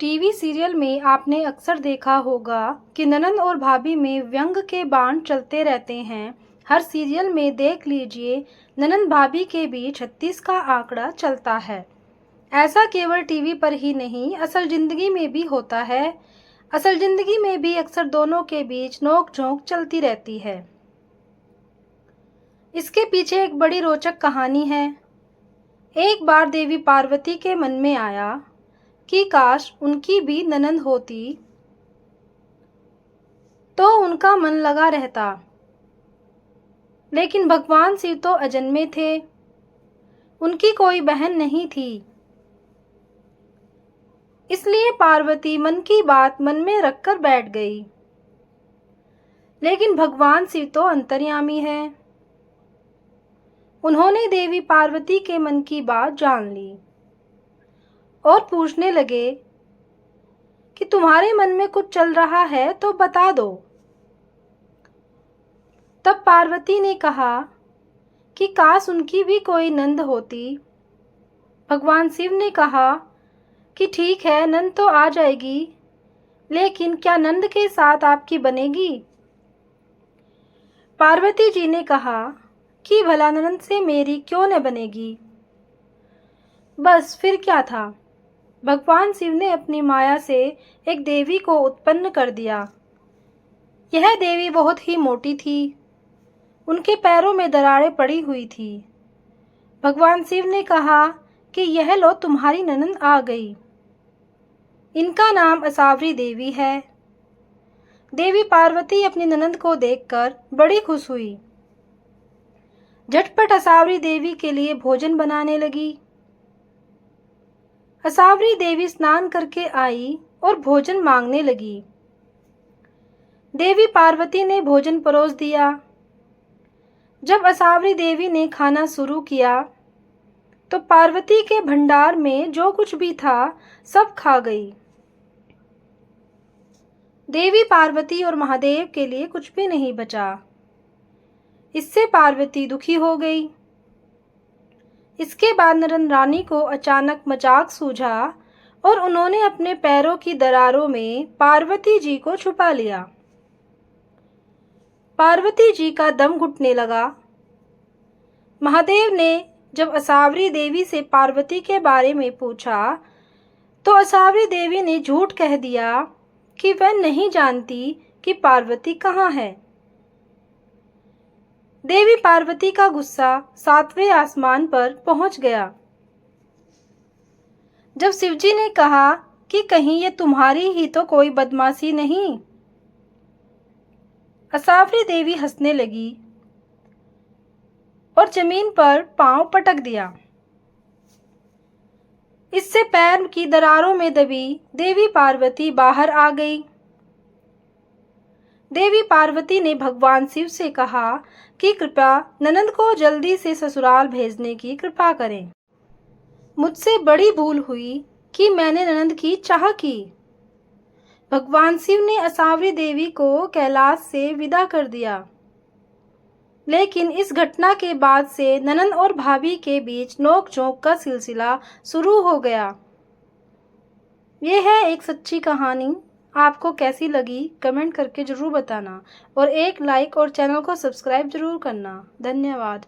TV serial में आपने अक्सर देखा होगा कि ननंद और भाभी में व्यंग के बाण चलते रहते हैं। हर सीरियल में देख लीजिए, ननंद भाभी के बीच 36 का आंकड़ा चलता है। ऐसा केवल टीवी पर ही नहीं, असल जिंदगी में भी होता है। असल जिंदगी में भी अक्सर दोनों के बीच नोक-झोंक चलती रहती है। इसके पीछे एक बड़ी रोचक कहानी है। एक बार देवी पार्वती के मन में आया कि काश उनकी भी ननंद होती तो उनका मन लगा रहता। लेकिन भगवान शिव तो अजन्मे थे, उनकी कोई बहन नहीं थी। इसलिए पार्वती मन की बात मन में रखकर बैठ गई। लेकिन भगवान शिव तो अंतर्यामी है। उन्होंने देवी पार्वती के मन की बात जान ली और पूछने लगे कि तुम्हारे मन में कुछ चल रहा है तो बता दो। तब पार्वती ने कहा कि काश उनकी भी कोई नंद होती। भगवान शिव ने कहा कि ठीक है, नंद तो आ जाएगी, लेकिन क्या नंद के साथ आपकी बनेगी? पार्वती जी ने कहा कि भला नंद से मेरी क्यों न बनेगी। बस फिर क्या था, भगवान शिव ने अपनी माया से एक देवी को उत्पन्न कर दिया। यह देवी बहुत ही मोटी थी, उनके पैरों में दरारें पड़ी हुई थी। भगवान शिव ने कहा कि यह लो, तुम्हारी ननंद आ गई। इनका नाम असावरी देवी है। देवी पार्वती अपनी ननंद को देखकर बड़ी खुश हुई। झटपट असावरी देवी के लिए भोजन बनाने लगी। असावरी देवी स्नान करके आई और भोजन मांगने लगी। देवी पार्वती ने भोजन परोस दिया। जब असावरी देवी ने खाना शुरू किया तो पार्वती के भंडार में जो कुछ भी था सब खा गई। देवी पार्वती और महादेव के लिए कुछ भी नहीं बचा। इससे पार्वती दुखी हो गई। इसके बाद नरन रानी को अचानक मजाक सूझा और उन्होंने अपने पैरों की दरारों में पार्वती जी को छुपा लिया। पार्वती जी का दम घुटने लगा। महादेव ने जब असावरी देवी से पार्वती के बारे में पूछा तो असावरी देवी ने झूठ कह दिया कि वह नहीं जानती कि पार्वती कहाँ है। देवी पार्वती का गुस्सा 7वें आसमान पर पहुंच गया। जब शिवजी ने कहा कि कहीं ये तुम्हारी ही तो कोई बदमाशी नहीं। असावरी देवी हंसने लगी और जमीन पर पांव पटक दिया। इससे पैर की दरारों में दबी देवी पार्वती बाहर आ गई। देवी पार्वती ने भगवान शिव से कहा कि कृपया ननंद को जल्दी से ससुराल भेजने की कृपा करें। मुझसे बड़ी भूल हुई कि मैंने ननंद की चाह की। भगवान शिव ने असावरी देवी को कैलाश से विदा कर दिया। लेकिन इस घटना के बाद से ननंद और भाभी के बीच नोक-झोंक का सिलसिला शुरू हो गया। यह है एक सच्ची कहानी। आपको कैसी लगी कमेंट करके ज़रूर बताना और एक लाइक और चैनल को सब्सक्राइब ज़रूर करना। धन्यवाद।